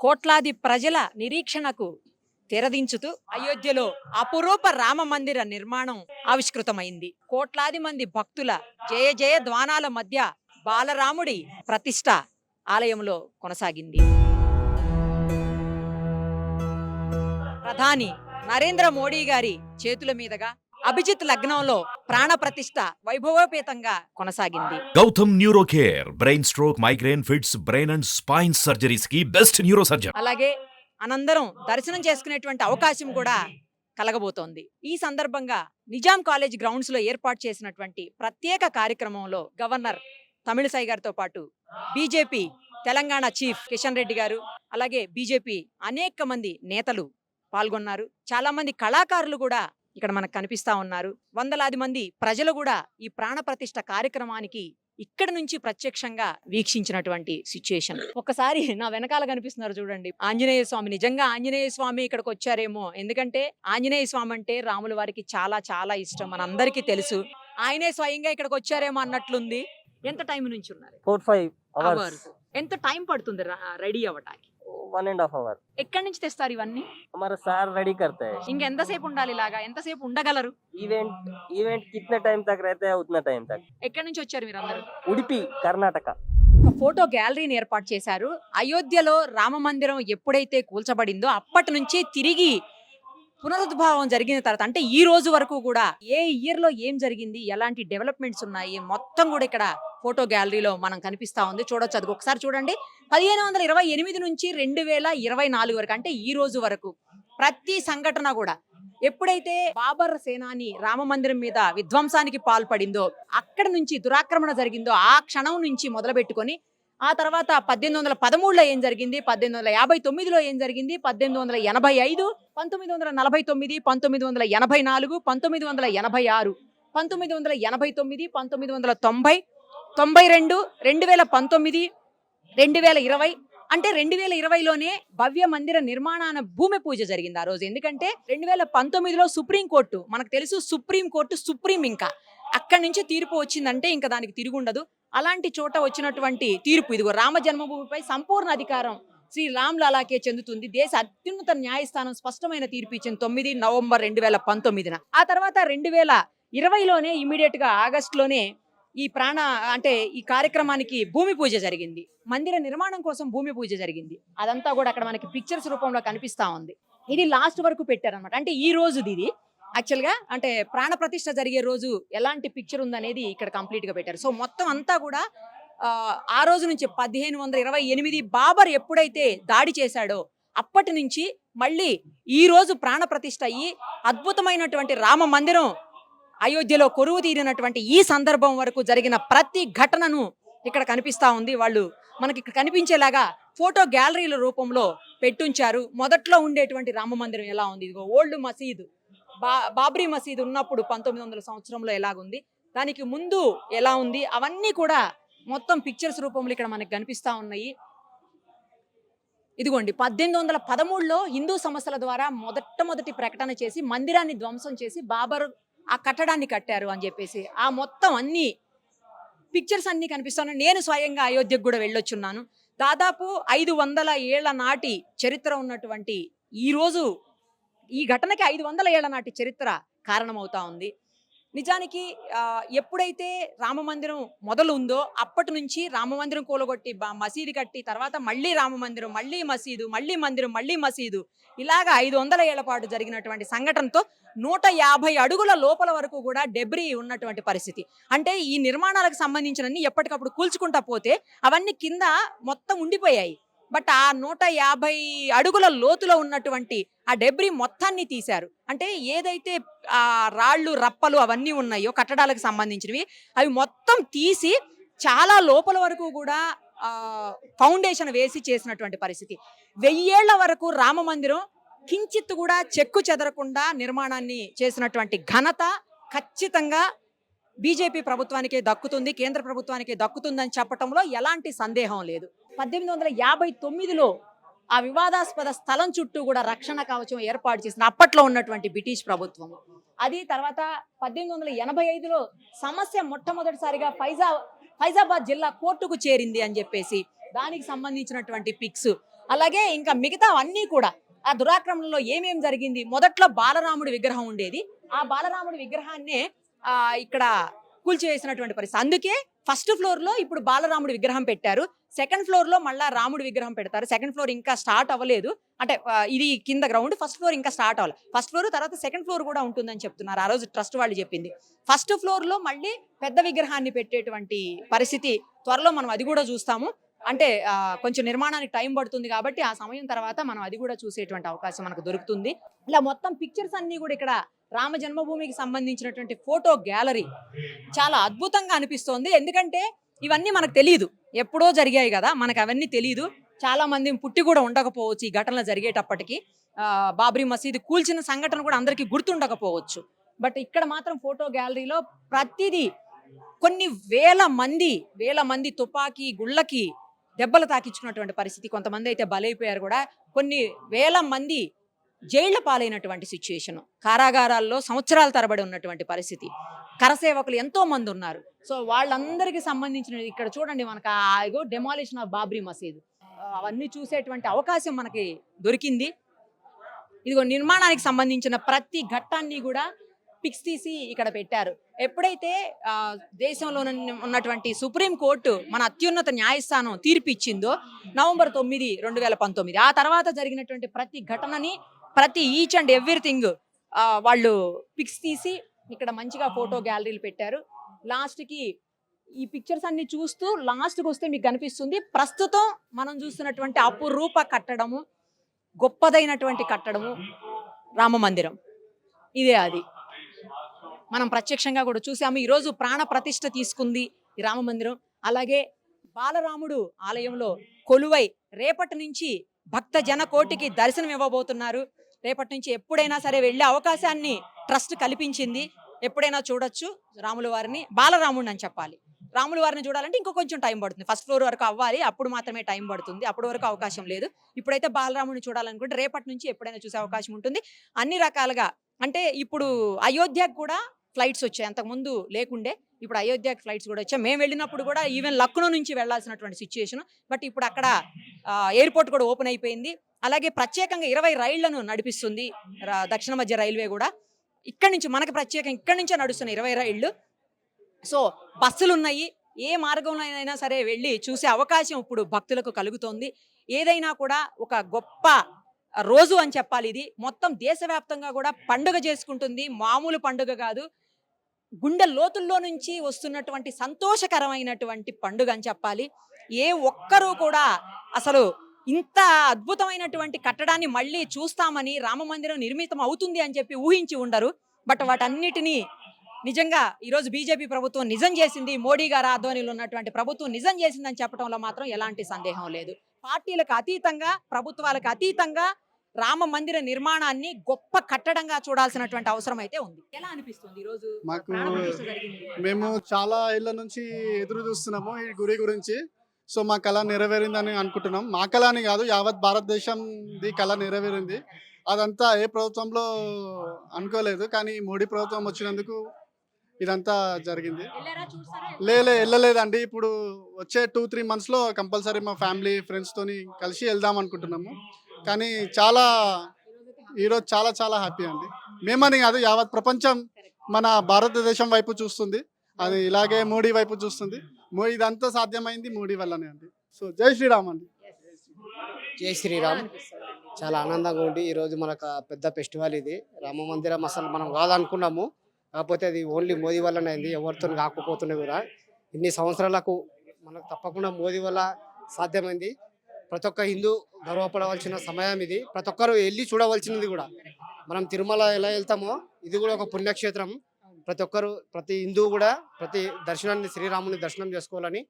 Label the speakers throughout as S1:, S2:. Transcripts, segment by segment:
S1: కోట్లాది ప్రజల నిరీక్షణకు తెరదించుతూ అయోధ్యలో అపురూప రామ మందిర నిర్మాణం ఆవిష్కృతమైంది. కోట్లాది మంది భక్తుల జయ జయ ధ్వానాల మధ్య బాలరాముడి ప్రతిష్ట ఆలయంలో కొనసాగింది. ప్రధాని నరేంద్ర మోడీ గారి చేతుల మీదుగా అభిజిత్ లగ్నంలో ప్రాణ ప్రతిష్ట వైభవోపేతంగా కొనసాగింది.
S2: Gautam neuro care brain stroke migraine fits brain and spine surgeries కి బెస్ట్ న్యూరో సర్జన్.
S1: అలాగే అనందరం దర్శనం చేసుకునేటువంటి అవకాశం కూడా కలగబోతోంది. ఈ సందర్భంగా నిజాం కాలేజ్ గ్రౌండ్స్ లో ఏర్పాటు చేసినటువంటి ప్రత్యేక కార్యక్రమంలో గవర్నర్ తమిళిసై గారితో పాటు బీజేపీ తెలంగాణ చీఫ్ కిషన్ రెడ్డి గారు, అలాగే బీజేపీ అనేక మంది నేతలు పాల్గొన్నారు. చాలా మంది కళాకారులు కూడా ఇక్కడ మనకు కనిపిస్తా ఉన్నారు. వందలాది మంది ప్రజలు కూడా ఈ ప్రాణ ప్రతిష్ఠ కార్యక్రమానికి ఇక్కడ నుంచి ప్రత్యక్షంగా వీక్షించినటువంటి సిచ్యుయేషన్. ఒక్కసారి నా వెనకాల కనిపిస్తున్నారు చూడండి, ఆంజనేయ స్వామి. నిజంగా ఆంజనేయ స్వామి ఇక్కడికి వచ్చారేమో, ఎందుకంటే ఆంజనేయ స్వామి అంటే రాముల వారికి చాలా చాలా ఇష్టం, మనందరికీ తెలుసు. ఆయనే స్వయంగా ఇక్కడికి వచ్చారేమో అన్నట్లుంది. ఎంత టైం నుంచి ఉన్నారు?
S3: 4-5 hours.
S1: ఎంత టైం పడుతుంది రెడీ అవ్వటానికి?
S3: 1.5 hour.
S1: ఎక్కడి నుంచి తెస్తారు ఇవన్నీ?
S3: हमारा सर रेडी करते हैं.
S1: ఇంకెంతసేపు ఉండాలి ఇలాగా? ఎంతసేపు ఉండగలరు?
S3: इवेंट कितने टाइम तक रहते हैं उतना टाइम तक.
S1: ఎక్కడి నుంచి వచ్చారు మీరందరూ?
S3: उडुपी कर्नाटक.
S1: ఒక ఫోటో గ్యాలరీని ఏర్పాటు చేశారు. అయోధ్యలో రామ మందిరం ఎప్పుడైతే కూల్చబడిందో అప్పటి నుంచి తిరిగి పునరుద్భావం జరిగిన తర్వాత, అంటే ఈ రోజు వరకు కూడా ఏ ఇయర్ లో ఏం జరిగింది, ఎలాంటి డెవలప్మెంట్స్ ఉన్నాయి, మొత్తం కూడా ఇక్కడ ఫోటో గ్యాలరీలో మనం కనిపిస్తా ఉంది. చూడొచ్చు, అది ఒకసారి చూడండి. 1528 నుంచి 2024 వరకు, అంటే ఈ రోజు వరకు ప్రతి సంఘటన కూడా, ఎప్పుడైతే బాబర్ సేనాని రామ మందిరం మీద విధ్వంసానికి పాల్పడిందో, అక్కడ నుంచి దురాక్రమణ జరిగిందో ఆ క్షణం నుంచి మొదలు పెట్టుకొని ఆ తర్వాత 1813లో ఏం జరిగింది, 1859లో ఏం జరిగింది, 1885, 1949, 1984, 1986, 1989, 1990, 92, 2019, 2020. అంటే 2020లోనే భవ్య మందిర నిర్మాణాన భూమి పూజ జరిగింది ఆ రోజు. ఎందుకంటే 2019లో సుప్రీంకోర్టు, మనకు తెలుసు సుప్రీంకోర్టు సుప్రీం, ఇంకా అక్కడి నుంచి తీర్పు వచ్చిందంటే ఇంకా దానికి తిరుగుండదు. అలాంటి చోట వచ్చినటువంటి తీర్పు ఇదిగో. రామ జన్మభూమిపై సంపూర్ణ అధికారం శ్రీ రామ్ లాలాకే చెందుతుంది. దేశ అత్యున్నత న్యాయస్థానం స్పష్టమైన తీర్పు ఇచ్చింది 9 నవంబర్ 2019. ఆ తర్వాత 2020లోనే ఇమీడియట్ గా ఆగస్టులోనే ఈ ఈ కార్యక్రమానికి భూమి పూజ జరిగింది. మందిర నిర్మాణం కోసం భూమి పూజ జరిగింది. అదంతా కూడా అక్కడ మనకి పిక్చర్స్ రూపంలో కనిపిస్తా ఉంది. ఇది లాస్ట్ వరకు పెట్టారనమాట. అంటే ఈ రోజుది ఇది యాక్చువల్ గా, అంటే ప్రాణ ప్రతిష్ఠ జరిగే రోజు ఎలాంటి పిక్చర్ ఉందనేది ఇక్కడ కంప్లీట్ గా పెట్టారు. సో మొత్తం అంతా కూడా ఆ రోజు నుంచి 1528 బాబర్ ఎప్పుడైతే దాడి చేశాడో అప్పటి నుంచి మళ్ళీ ఈ రోజు ప్రాణ ప్రతిష్ఠ అయ్యి అద్భుతమైనటువంటి రామ మందిరం అయోధ్యలో కొరువు తీరినటువంటి ఈ సందర్భం వరకు జరిగిన ప్రతి ఘటనను ఇక్కడ కనిపిస్తా ఉంది. వాళ్ళు మనకి ఇక్కడ కనిపించేలాగా ఫోటో గ్యాలరీల రూపంలో పెట్టుంచారు. మొదట్లో ఉండేటువంటి రామ మందిరం ఎలా ఉంది, ఇదిగో ఓల్డ్ మసీదు, బాబ్రీ మసీదు ఉన్నప్పుడు 1900 సంవత్సరంలో ఎలాగుంది, దానికి ముందు ఎలా ఉంది, అవన్నీ కూడా మొత్తం పిక్చర్స్ రూపంలో ఇక్కడ మనకి కనిపిస్తా ఉన్నాయి. ఇదిగోండి, 1813లో హిందూ సంస్థల ద్వారా మొదటి ప్రకటన చేసి మందిరాన్ని ధ్వంసం చేసి బాబర్ ఆ కట్టడాన్ని కట్టారు అని చెప్పేసి ఆ మొత్తం అన్ని పిక్చర్స్ అన్ని కనిపిస్తాను. నేను స్వయంగా అయోధ్యకు కూడా వెళ్ళొచ్చున్నాను. దాదాపు 500 ఏళ్ల నాటి చరిత్ర ఉన్నటువంటి ఈ రోజు ఈ ఘటనకి 500 ఏళ్ల నాటి చరిత్ర కారణమవుతా ఉంది. నిజానికి ఎప్పుడైతే రామ మందిరం మొదలు ఉందో అప్పటి నుంచి రామ మందిరం కూలగొట్టి మసీదు కట్టి, తర్వాత మళ్ళీ రామ మందిరం, మళ్ళీ మసీదు, మళ్ళీ మందిరం, మళ్ళీ మసీదు, ఇలాగా 500 ఏళ్ల పాటు జరిగినటువంటి సంఘటనతో 150 అడుగుల లోపల వరకు కూడా డెబ్రీ ఉన్నటువంటి పరిస్థితి. అంటే ఈ నిర్మాణాలకు సంబంధించినన్ని ఎప్పటికప్పుడు కూల్చుకుంటా పోతే అవన్నీ కింద మొత్తం ఉండిపోయాయి. బట్ ఆ 150 అడుగుల లోతులో ఉన్నటువంటి ఆ డెబ్రీ మొత్తాన్ని తీశారు. అంటే ఏదైతే ఆ రాళ్ళు రప్పలు అవన్నీ ఉన్నాయో కట్టడాలకు సంబంధించినవి, అవి మొత్తం తీసి చాలా లోపల వరకు కూడా ఫౌండేషన్ వేసి చేసినటువంటి పరిస్థితి. 1000 ఏళ్ల వరకు రామ మందిరం కించిత్తు కూడా చెక్కు చెదరకుండా నిర్మాణాన్ని చేసినటువంటి ఘనత ఖచ్చితంగా బీజేపీ ప్రభుత్వానికే దక్కుతుంది, కేంద్ర ప్రభుత్వానికే దక్కుతుందని చెప్పడంలో ఎలాంటి సందేహం లేదు. 1859లో ఆ వివాదాస్పద స్థలం చుట్టూ కూడా రక్షణ కవచం ఏర్పాటు చేసిన అప్పట్లో ఉన్నటువంటి బ్రిటిష్ ప్రభుత్వం. అది తర్వాత 1885లో సమస్య మొట్టమొదటిసారిగా ఫైజాబాద్ జిల్లా కోర్టుకు చేరింది అని చెప్పేసి దానికి సంబంధించినటువంటి పిక్స్. అలాగే ఇంకా మిగతా అన్నీ కూడా ఆ దురాక్రమణలో ఏమేం జరిగింది. మొదట్లో బాలరాముడి విగ్రహం ఉండేది. ఆ బాలరాముడి విగ్రహాన్నే ఇక్కడ కూల్చివేసినటువంటి పరిస్థితి. అందుకే ఫస్ట్ ఫ్లోర్ లో ఇప్పుడు బాలరాముడి విగ్రహం పెట్టారు. సెకండ్ ఫ్లోర్ లో మళ్ళా రాముడి విగ్రహం పెడతారు. సెకండ్ ఫ్లోర్ ఇంకా స్టార్ట్ అవ్వలేదు. అంటే ఇది కింద గ్రౌండ్, ఫస్ట్ ఫ్లోర్ ఇంకా స్టార్ట్ అవ్వాలి. ఫస్ట్ ఫ్లోర్ తర్వాత సెకండ్ ఫ్లోర్ కూడా ఉంటుందని చెప్తున్నారు. ఆ రోజు ట్రస్ట్ వాళ్ళు చెప్పింది. ఫస్ట్ ఫ్లోర్ లో మళ్ళీ పెద్ద విగ్రహాన్ని పెట్టేటువంటి పరిస్థితి త్వరలో మనం అది కూడా చూస్తాము. అంటే కొంచెం నిర్మాణానికి టైం పడుతుంది కాబట్టి ఆ సమయం తర్వాత మనం అది కూడా చూసేటువంటి అవకాశం మనకు దొరుకుతుంది. ఇలా మొత్తం పిక్చర్స్ అన్ని కూడా ఇక్కడ రామ జన్మభూమికి సంబంధించినటువంటి ఫోటో గ్యాలరీ చాలా అద్భుతంగా అనిపిస్తోంది. ఎందుకంటే ఇవన్నీ మనకు తెలియదు, ఎప్పుడో జరిగాయి కదా, మనకు అవన్నీ తెలియదు. చాలా మంది పుట్టి కూడా ఉండకపోవచ్చు ఈ ఘటనలు జరిగేటప్పటికి. బాబ్రీ మసీదు కూల్చిన సంఘటన కూడా అందరికీ గుర్తుండకపోవచ్చు. బట్ ఇక్కడ మాత్రం ఫోటో గ్యాలరీలో ప్రతిదీ కొన్ని వేల మంది తుపాకీ గుళ్ళకి దెబ్బలు తాకించుకున్నటువంటి పరిస్థితి. కొంతమంది అయితే బలైపోయారు కూడా. కొన్ని వేల మంది జైళ్ల పాలైనటువంటి సిచ్యుయేషన్, కారాగారాల్లో సంవత్సరాల తరబడి ఉన్నటువంటి పరిస్థితి. కరసేవకులు ఎంతో మంది ఉన్నారు. సో వాళ్ళందరికీ సంబంధించిన ఇక్కడ చూడండి మనకు డెమాలిషన్ ఆఫ్ బాబ్రీ మసీదు అవన్నీ చూసేటువంటి అవకాశం మనకి దొరికింది. ఇదిగో నిర్మాణానికి సంబంధించిన ప్రతి ఘట్టాన్ని కూడా పిక్స్ తీసి ఇక్కడ పెట్టారు. ఎప్పుడైతే దేశంలో ఉన్నటువంటి సుప్రీం కోర్టు మన అత్యున్నత న్యాయస్థానం తీర్పు ఇచ్చిందో నవంబర్ 9, 2019, ఆ తర్వాత జరిగినటువంటి ప్రతి ఘటనని, ప్రతి ఈచ్ అండ్ ఎవ్రీథింగ్ వాళ్ళు పిక్స్ తీసి ఇక్కడ మంచిగా ఫోటో గ్యాలరీలు పెట్టారు. లాస్ట్కి ఈ పిక్చర్స్ అన్ని చూస్తూ లాస్ట్కి వస్తే మీకు కనిపిస్తుంది ప్రస్తుతం మనం చూస్తున్నటువంటి అపురూప కట్టడము, గొప్పదైనటువంటి కట్టడము రామ మందిరం. ఇదే అది మనం ప్రత్యక్షంగా కూడా చూసాము. ఈరోజు ప్రాణ ప్రతిష్ఠ తీసుకుంది ఈ రామ మందిరం. అలాగే బాలరాముడు ఆలయంలో కొలువై రేపటి నుంచి భక్త జన కోటికి దర్శనం ఇవ్వబోతున్నారు. రేపటి నుంచి ఎప్పుడైనా సరే వెళ్ళే అవకాశాన్ని ట్రస్ట్ కల్పించింది. ఎప్పుడైనా చూడొచ్చు రాముల వారిని, బాలరాముడిని అని చెప్పాలి. రాముల వారిని చూడాలంటే ఇంకో కొంచెం టైం పడుతుంది. ఫస్ట్ ఫ్లోర్ వరకు అవ్వాలి, అప్పుడు మాత్రమే టైం పడుతుంది. అప్పటి వరకు అవకాశం లేదు. ఇప్పుడైతే బాలరాముడిని చూడాలనుకుంటే రేపటి నుంచి ఎప్పుడైనా చూసే అవకాశం ఉంటుంది. అన్ని రకాలుగా అంటే ఇప్పుడు అయోధ్యకు కూడా ఫ్లైట్స్ వచ్చాయి, అంతకుముందు లేకుండే. ఇప్పుడు అయోధ్యకి ఫ్లైట్స్ కూడా వచ్చాయి. మేము వెళ్ళినప్పుడు కూడా ఈవెన్ లక్నో నుంచి వెళ్లాల్సినటువంటి సిచ్యుయేషన్. బట్ ఇప్పుడు అక్కడ ఎయిర్పోర్ట్ కూడా ఓపెన్ అయిపోయింది. అలాగే ప్రత్యేకంగా 20 రైళ్లను నడిపిస్తుంది దక్షిణ మధ్య రైల్వే కూడా. ఇక్కడ నుంచి మనకి ప్రత్యేకంగా ఇక్కడ నుంచే నడుస్తున్నాయి 20 రైళ్లు. సో బస్సులు ఉన్నాయి. ఏ మార్గంలో అయినా సరే వెళ్ళి చూసే అవకాశం ఇప్పుడు భక్తులకు కలుగుతోంది. ఏదైనా కూడా ఒక గొప్ప రోజు అని చెప్పాలి. ఇది మొత్తం దేశవ్యాప్తంగా కూడా పండుగ చేసుకుంటుంది. మామూలు పండుగ కాదు, గుండె లోతుల్లో నుంచి వస్తున్నటువంటి సంతోషకరమైనటువంటి పండుగ అని చెప్పాలి. ఏ ఒక్కరూ కూడా అసలు ఇంత అద్భుతమైనటువంటి కట్టడాన్ని మళ్ళీ చూస్తామని, రామ మందిరం నిర్మితం అవుతుంది అని చెప్పి ఊహించి ఉండరు. బట్ వాటన్నిటినీ నిజంగా ఈరోజు బీజేపీ ప్రభుత్వం నిజం చేసింది. మోడీ గారి ఆధ్వర్యంలో ఉన్నటువంటి ప్రభుత్వం నిజం చేసిందని చెప్పడంలో మాత్రం ఎలాంటి సందేహం లేదు. పార్టీలకు అతీతంగా, ప్రభుత్వాలకు అతీతంగా రామ మందిర నిర్మాణాన్ని గొప్ప కట్టడంగా చూడాల్సినటువంటి అవసరం అయితే ఉంది. ఎలా అనిపిస్తుంది ఈరోజు
S4: మాకు? మేము చాలా ఏళ్ళ నుంచి ఎదురు చూస్తున్నాము ఈ గుడి గురించి. సో మా కళ నెరవేరిందని అనుకుంటున్నాం. మా కళ అని కాదు, యావత్ భారతదేశంది కళ నెరవేరింది. అదంతా ఏ ప్రభుత్వంలో అనుకోలేదు, కానీ మోడీ ప్రభుత్వం వచ్చినందుకు ఇదంతా జరిగింది. వెళ్ళలేదండి. ఇప్పుడు వచ్చే 2-3 మంత్స్లో కంపల్సరీ మా ఫ్యామిలీ ఫ్రెండ్స్తోని కలిసి వెళ్దాం అనుకుంటున్నాము. కానీ ఈరోజు చాలా చాలా హ్యాపీ అండి. మేమని కాదు, యావత్ ప్రపంచం మన భారతదేశం వైపు చూస్తుంది. అది ఇలాగే మోడీ వైపు చూస్తుంది. ఇదంతా సాధ్యమైంది మోడీ వల్లనే అండి. సో జై శ్రీరామ్ అండి.
S5: జై శ్రీరామ్. చాలా ఆనందంగా ఉంది. ఈరోజు మనకు పెద్ద ఫెస్టివల్ ఇది. రామ మందిరం అసలు మనం కాదనుకున్నాము, కాకపోతే అది ఓన్లీ మోదీ వల్లనే అయింది. ఎవరితో కాకపోతున్నాయి కూడా. ఇన్ని సంవత్సరాలకు మనకు తప్పకుండా మోదీ వల్ల సాధ్యమైంది. ప్రతి ఒక్క హిందూ గర్వపడవలసిన సమయం ఇది. ప్రతి ఒక్కరు వెళ్ళి చూడవలసినది కూడా. మనం తిరుమల ఎలా వెళ్తామో ఇది కూడా ఒక పుణ్యక్షేత్రం. ప్రతి ఒక్కరు, ప్రతి హిందూ కూడా ప్రతి దర్శనాన్ని, శ్రీరాముని దర్శనం చేసుకోవాలని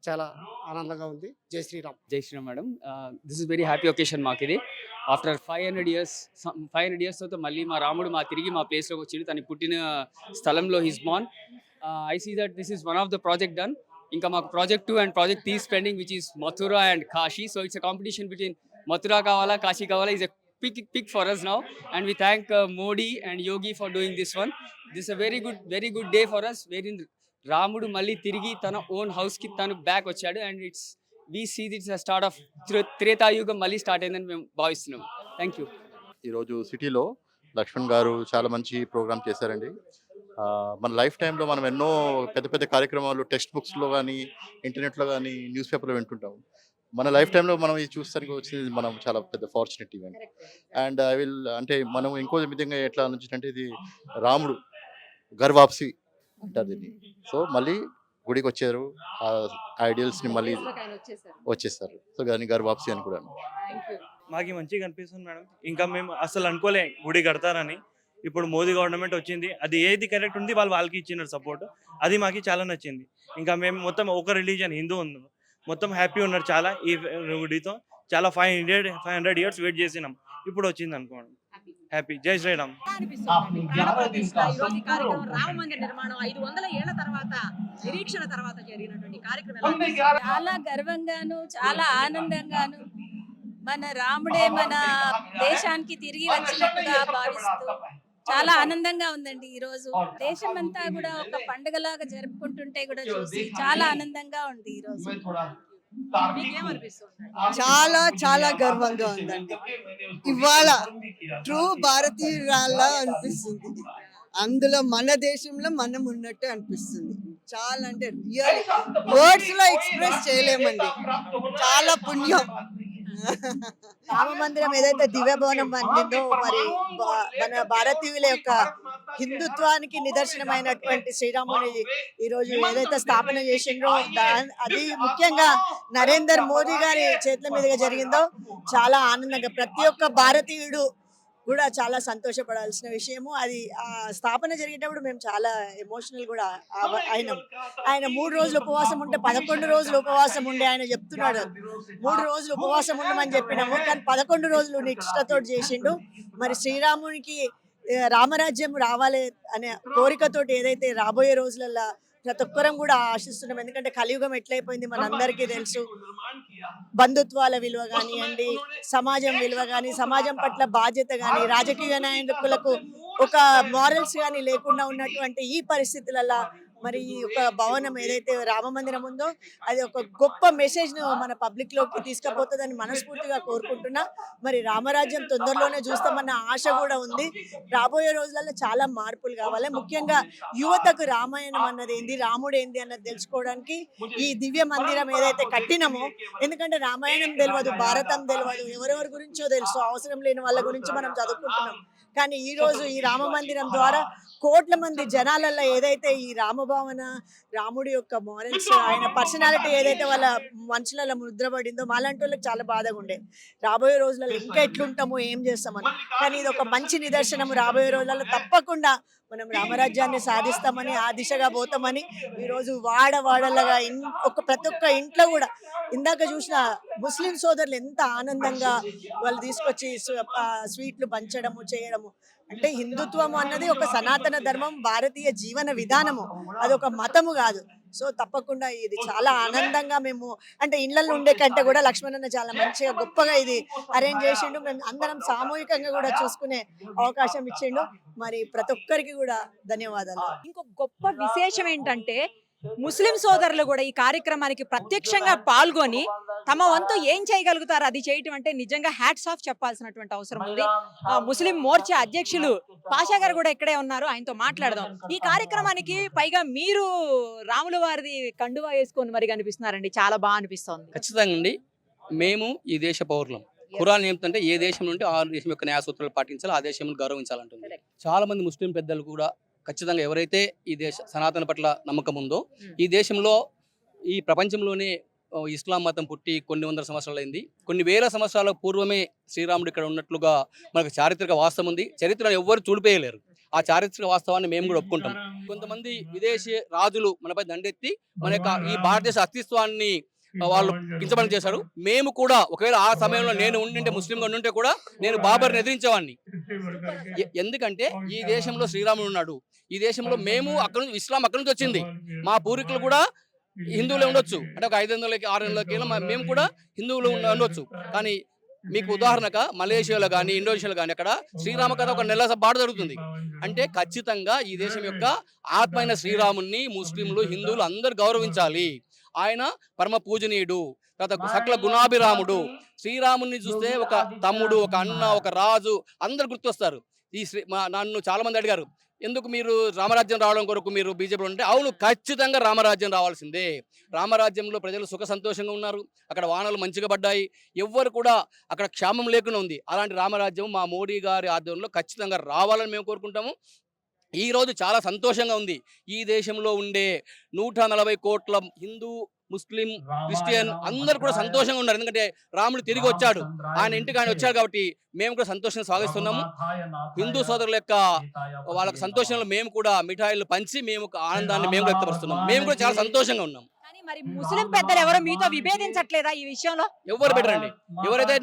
S5: చాలా ఆనందంగా ఉంది. జై శ్రీరామ్.
S6: జై Shri Ram madam. This is very happy occasion మాకు ఇది. ఆఫ్టర్ 500 years తర్వాత మళ్ళీ మా రాముడు తిరిగి మా ప్లేస్లోకి వచ్చిండు. తను పుట్టిన స్థలంలో his born. I see that this is one of the project done. ఇంకా మాకు project 2 and project 3 pending, which is Mathura and Kashi. So it's a competition between Mathura కావాలా, కాశీ కావాలా. Is a pick for us now, and we thank Modi and Yogi for doing this one. This is a very good day for us, wherein రాముడు మళ్ళీ తిరిగి తన own house కి తను back వచ్చాడు. And we see that's start of త్రేతాయుగం మళ్ళీ start అయిందని మేము భావిస్తున్నాం. Thank you.
S7: ఈరోజు సిటీలో లక్ష్మణ్ గారు చాలా మంచి ప్రోగ్రామ్ చేశారండి. మన లైఫ్ టైంలో మనం ఎన్నో పెద్ద పెద్ద కార్యక్రమాలు టెక్స్ట్ బుక్స్లో కానీ ఇంటర్నెట్లో కానీ న్యూస్ పేపర్లో వింటుంటాం. మన లైఫ్ టైంలో మనం ఇది చూస్తానికి వచ్చింది మనం చాలా పెద్ద fortunate event. And I will అంటే మనం ఇంకో విధంగా ఎట్లా అంటే ఇది రాముడు గర్వాప్సి అంటారు దీన్ని. సో మళ్ళీ గుడికి వచ్చారు, ఆ ఐడియల్స్ని మళ్ళీ వచ్చేస్తారు. సో దాన్ని గర్వాప్సి అని కూడా.
S8: మాకు మంచిగా అనిపిస్తుంది మేడం. ఇంకా మేము అసలు అనుకోలే గుడి కడతారని. ఇప్పుడు మోదీ గవర్నమెంట్ వచ్చింది, అది ఏది కరెక్ట్ ఉంది వాళ్ళకి ఇచ్చినారు సపోర్ట్, అది మాకు చాలా నచ్చింది. ఇంకా మేము మొత్తం ఒక రిలీజన్ హిందూ ఉన్నారు, మొత్తం హ్యాపీ ఉన్నారు చాలా ఈ గుడితో. చాలా 500 ఇయర్స్ వెయిట్ చేసినాం, ఇప్పుడు వచ్చింది అనుకోండి. హ్యాపీ. జై శ్రీరామ్.
S1: రామ మందిర నిర్మాణం 500 ఏళ్ల తర్వాత నిరీక్షణ తర్వాత జరిగినటువంటి కార్యక్రమం
S9: చాలా గర్వంగాను చాలా ఆనందంగాను మన రాముడే మన దేశానికి తిరిగి వచ్చినట్టుగా భావిస్తూ చాలా ఆనందంగా ఉందండి. ఈ రోజు దేశం అంతా కూడా ఒక పండుగలాగా జరుపుకుంటుంటే కూడా చూసి చాలా ఆనందంగా ఉంది ఈ రోజు.
S10: చాలా చాలా గర్వంగా ఉందండి. ఇవాళ ట్రూ భారతీయురాల్లా అనిపిస్తుంది. అందులో మన దేశంలో మనం ఉన్నట్టు అనిపిస్తుంది. చాలా అంటే రియల్ వర్డ్స్ లో ఎక్స్ప్రెస్ చేయలేమండి. చాలా పుణ్యం. రామ మందిరం ఏదైతే దివ్య భవనం అందిందో మరి మన భారతీయుల యొక్క హిందుత్వానికి నిదర్శనమైనటువంటి శ్రీరాముని ఈ రోజు ఏదైతే స్థాపన చేసిండ్రో అది ముఖ్యంగా నరేంద్ర మోదీ గారి చేతుల మీదుగా జరిగిందో చాలా ఆనందంగా ప్రతి ఒక్క భారతీయుడు కూడా చాలా సంతోషపడాల్సిన విషయము. అది ఆ స్థాపన జరిగేటప్పుడు మేము చాలా ఎమోషనల్ కూడా అయినాం. ఆయన 3 రోజులు ఉపవాసం ఉంటే 11 రోజులు ఉపవాసం ఉండే ఆయన చెప్తున్నాడు 3 రోజులు ఉపవాసం ఉండమని చెప్పినాము, కానీ 11 రోజులు నిష్ఠతో చేసిండు. మరి శ్రీరామునికి రామరాజ్యం రావాలి అనే కోరికతోటి ఏదైతే రాబోయే రోజులలో ప్రతి ఒక్కరం కూడా ఆశిస్తున్నాం. ఎందుకంటే కలియుగం ఎట్లయిపోయింది మనందరికీ తెలుసు. బంధుత్వాల విలువ కానివ్వండి, సమాజం విలువ కానీ, సమాజం పట్ల బాధ్యత కానీ, రాజకీయ నాయకులకు ఒక మారల్స్ కానీ లేకుండా ఉన్నటువంటి ఈ పరిస్థితులలో మరి ఈ యొక్క భవనం ఏదైతే రామ మందిరం ఉందో అది ఒక గొప్ప మెసేజ్ ను మన పబ్లిక్ లోకి తీసుకుపోతుందని మనస్ఫూర్తిగా కోరుకుంటున్నా. మరి రామరాజ్యం తొందరలోనే చూస్తామన్న ఆశ కూడా ఉంది. రాబోయే రోజులలో చాలా మార్పులు కావాలి. ముఖ్యంగా యువతకు రామాయణం అన్నది ఏంది, రాముడు ఏంది అన్నది తెలుసుకోవడానికి ఈ దివ్య మందిరం ఏదైతే కట్టినామో, ఎందుకంటే రామాయణం తెలియదు, భారతం తెలియదు, ఎవరెవరి గురించో తెలుసు, అవసరం లేని వాళ్ళ గురించి మనం చదువుకుంటున్నాం. కానీ ఈ రోజు ఈ రామ మందిరం ద్వారా కోట్ల మంది జనాలలో ఏదైతే ఈ రామభావన, రాముడి యొక్క మారల్స్, ఆయన పర్సనాలిటీ ఏదైతే వాళ్ళ మనుషులలో ముద్రపడిందో మాలాంటి వాళ్ళకి చాలా బాధగా ఉండే. రాబోయే రోజులలో ఇంకా ఎట్లుంటామో ఏం చేస్తామని, కానీ ఇది ఒక మంచి నిదర్శనము. రాబోయే రోజులలో తప్పకుండా మనం రామరాజ్యాన్ని సాధిస్తామని, ఆ దిశగా పోతామని ఈరోజు వాడవాడలుగా ప్రతి ఒక్క ఇంట్లో కూడా ఇందాక చూసిన ముస్లిం సోదరులు ఎంత ఆనందంగా వాళ్ళు తీసుకొచ్చి స్వీట్లు పంచడము చేయడము. అంటే హిందుత్వం అన్నది ఒక సనాతన ధర్మం, భారతీయ జీవన విధానము, అది ఒక మతము కాదు. సో తప్పకుండా ఇది చాలా ఆనందంగా మేము అంటే ఇళ్లలో ఉండే కంటే కూడా లక్ష్మణన్న చాలా మంచిగా గొప్పగా ఇది అరేంజ్ చేసిండు. మేము అందరం సామూహికంగా కూడా చూసుకునే అవకాశం ఇచ్చిండు. మరి ప్రతి ఒక్కరికి కూడా ధన్యవాదాలు.
S1: ఇంకొక గొప్ప విశేషం ఏంటంటే ముస్లిం సోదరులు కూడా ఈ కార్యక్రమానికి ప్రత్యక్షంగా పాల్గొని తమ వంతు ఏం చేయగలుగుతారు అది చేయటం అంటే నిజంగా హ్యాట్స్ ఆఫ్ చెప్పాల్సినటువంటి అవసరం ఉంది. ముస్లిం మోర్చా అధ్యక్షులు పాషా గారు కూడా ఇక్కడే ఉన్నారు, ఆయనతో మాట్లాడదాం. ఈ కార్యక్రమానికి పైగా మీరు రాముల వారిది కండువా వేసుకొని మరి కనిపిస్తున్నారండి, చాలా బాగా అనిపిస్తోంది.
S11: ఖచ్చితంగా అండి, మేము ఈ దేశ పౌరులం. ఖురాన్ ఏమిటంటే ఏ దేశం నుండి ఆ దేశం యొక్క న్యాయ సూత్రాలు పాటించాలో ఆ దేశం గౌరవించాలంటుంది. చాలా మంది ముస్లిం పెద్దలు కూడా ఖచ్చితంగా ఎవరైతే ఈ దేశ సనాతన పట్ల నమ్మకం ఉందో, ఈ దేశంలో ఈ ప్రపంచంలోనే ఇస్లాం మతం పుట్టి కొన్ని వందల సంవత్సరాలు అయింది, కొన్ని వేల సంవత్సరాల పూర్వమే శ్రీరాముడు ఇక్కడ ఉన్నట్లుగా మనకు చారిత్రక వాస్తవం ఉంది. చరిత్రను ఎవ్వరు చూడిపోయలేరు. ఆ చారిత్రక వాస్తవాన్ని మేము కూడా ఒప్పుకుంటాం. కొంతమంది విదేశీ రాజులు మనపై దండెత్తి మన యొక్క ఈ భారతదేశ అస్తిత్వాన్ని వాళ్ళు కించపని చేశారు. మేము కూడా ఒకవేళ ఆ సమయంలో నేను ఉండింటే, ముస్లింగా ఉండింటే కూడా నేను బాబర్ని ఎదిరించేవాడిని. ఎందుకంటే ఈ దేశంలో శ్రీరాముడు ఉన్నాడు, ఈ దేశంలో మేము అక్కడ నుంచి ఇస్లాం అక్కడి నుంచి వచ్చింది. మా పూర్వీకులు కూడా హిందువులే ఉండొచ్చు, అంటే ఒక 500-600 మేము కూడా హిందువులు ఉండొచ్చు. కానీ మీకు ఉదాహరణగా మలేషియాలో కానీ ఇండోనేషియాలో కానీ అక్కడ శ్రీరామ కథ ఒక నెల బాట జరుగుతుంది. అంటే ఖచ్చితంగా ఈ దేశం యొక్క ఆత్మైన శ్రీరాముని ముస్లింలు హిందువులు అందరూ గౌరవించాలి. ఆయన పరమ పూజనీయుడు. తర్వాత సకల గుణాభిరాముడు. శ్రీరాముని చూస్తే ఒక తమ్ముడు, ఒక అన్న, ఒక రాజు అందరు గుర్తొస్తారు. నన్ను చాలా మంది అడిగారు, ఎందుకు మీరు రామరాజ్యం రావడం కొరకు మీరు బీజేపీ అంటే, అవును, ఖచ్చితంగా రామరాజ్యం రావాల్సిందే. రామరాజ్యంలో ప్రజలు సుఖ సంతోషంగా ఉన్నారు, అక్కడ వానలు మంచిగా పడ్డాయి, ఎవ్వరు కూడా అక్కడ క్షామం లేకుండా ఉంది. అలాంటి రామరాజ్యం మా మోడీ గారి ఆధ్వర్యంలో ఖచ్చితంగా రావాలని మేము కోరుకుంటాము. ఈరోజు చాలా సంతోషంగా ఉంది. ఈ దేశంలో ఉండే 140 కోట్ల హిందూ, ముస్లిం, క్రిస్టియన్ అందరూ కూడా సంతోషంగా ఉన్నారు. ఎందుకంటే రాముడు తిరిగి వచ్చాడు, ఆయన ఇంటికి ఆయన వచ్చాడు కాబట్టి మేము కూడా సంతోషంగా స్వాగతిస్తున్నాము. హిందూ సోదరుల యొక్క వాళ్ళకి సంతోషంలో మేము కూడా మిఠాయిలు పంచి మేము ఆనందాన్ని మేము వ్యక్తపరుస్తున్నాం. మేము కూడా చాలా సంతోషంగా ఉన్నాం.
S1: కానీ మరి ముస్లిం పెద్దలు ఎవరో మీతో విభేదించట్లేదా ఈ విషయంలో?
S11: ఎవరు బెటరండి? ఎవరైతే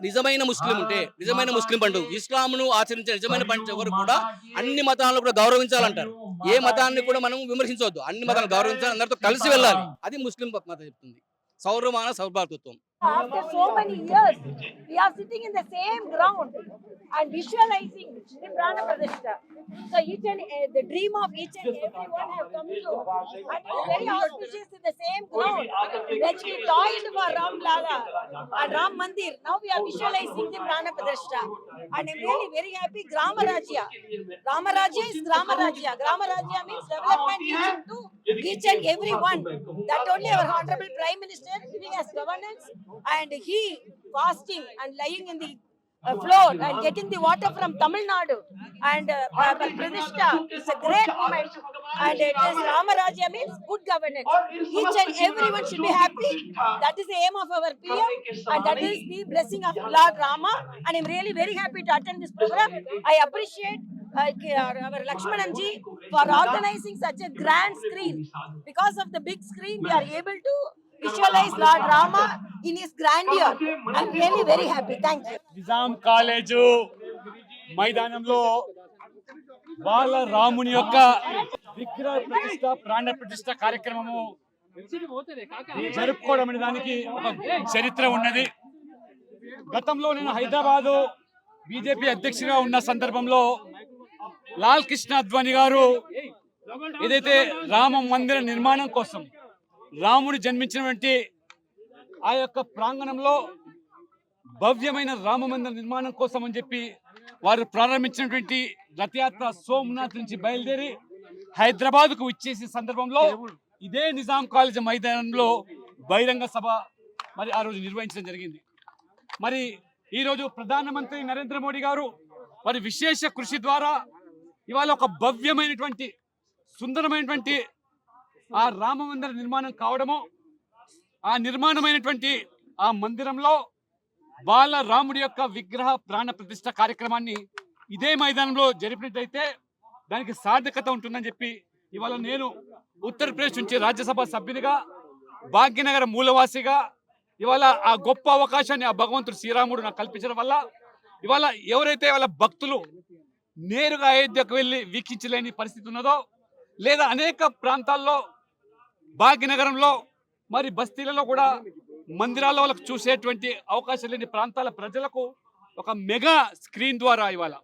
S11: నిజమైన ముస్లిం ఉంటే, నిజమైన ముస్లిం పండుగ ఇస్లాంను ఆచరించే నిజమైన పండుగ ఎవరు కూడా అన్ని మతాలను కూడా గౌరవించాలంటారు. ఏ మతాన్ని కూడా మనం విమర్శించవద్దు, అన్ని మతాలను గౌరవించాలి, అందరితో కలిసి వెళ్ళాలి. అది ముస్లిం మతం చెప్తుంది. సౌరమాన సౌభాతృత్వం.
S9: After so many years, we are sitting in the same ground and visualizing the Prana Pradishta. So each and the dream of each and everyone have come true. And it is very auspicious in the same ground. When we toiled for Ram Lala and Ram Mandir, now we are visualizing the Prana Pradishta. And I'm really very happy. Grama Rajya. Rama Rajya is Grama Rajya. Grama Rajya means development reaching to each and everyone. That only our Honorable Prime Minister giving us governance, and he fasting and lying in the floor and getting the water from Tamil Nadu and Pradishta is a great moment, and it is Rama Rajya means good governance. Each and everyone should be happy. That is the aim of our PM, and that is the blessing of Lord Rama, and I'm really very happy to attend this program. I appreciate our Lakshmanan ji for organizing such a grand screen. Because of the big screen we are able to visualize Lord Rama in his grandeur. I'm really very happy. Thank you.
S12: Nizam college మైదానంలో వాళ్ళ రాముని యొక్క విగ్రహ ప్రతిష్ట, ప్రాణ ప్రతిష్ట కార్యక్రమము జరుపుకోవడం అనే దానికి ఒక చరిత్ర ఉన్నది. గతంలో నేను హైదరాబాదు బీజేపీ అధ్యక్షుడిగా ఉన్న సందర్భంలో లాల్ కృష్ణ అద్వానీ గారు ఏదైతే రామ మందిర నిర్మాణం కోసం, రాముడు జన్మించినటువంటి ఆ యొక్క ప్రాంగణంలో భవ్యమైన రామ మందిర నిర్మాణం కోసం అని చెప్పి వారు ప్రారంభించినటువంటి రథయాత్ర సోమనాథ్ నుంచి బయలుదేరి హైదరాబాద్కు వచ్చేసే సందర్భంలో ఇదే నిజాం కాలేజ్ మైదానంలో బహిరంగ సభ మరి ఆ రోజు నిర్వహించడం జరిగింది. మరి ఈరోజు ప్రధానమంత్రి నరేంద్ర మోడీ గారు మరి విశేష కృషి ద్వారా ఇవాళ ఒక భవ్యమైనటువంటి, సుందరమైనటువంటి ఆ రామ మందిర నిర్మాణం కావడము, ఆ నిర్మాణమైనటువంటి ఆ మందిరంలో బాల రాముడి యొక్క విగ్రహ ప్రాణ ప్రతిష్ఠ కార్యక్రమాన్ని ఇదే మైదానంలో జరిపినట్టయితే దానికి సార్థకత ఉంటుందని చెప్పి ఇవాళ నేను ఉత్తరప్రదేశ్ నుంచి రాజ్యసభ సభ్యునిగా, భాగ్యనగర మూలవాసిగా ఇవాళ ఆ గొప్ప అవకాశాన్ని ఆ భగవంతుడు శ్రీరాముడు నాకు కల్పించడం వల్ల ఇవాళ ఎవరైతే వాళ్ళ భక్తులు నేరుగా అయోధ్యకు వెళ్ళి వీక్షించలేని పరిస్థితి ఉన్నదో, లేదా అనేక ప్రాంతాల్లో భాగ్యనగరంలో మరి బస్తీలలో కూడా మందిరాల్లో వాళ్ళకు చూసేటువంటి అవకాశం లేని ప్రాంతాల ప్రజలకు ఒక మెగా స్క్రీన్ ద్వారా ఇవాళ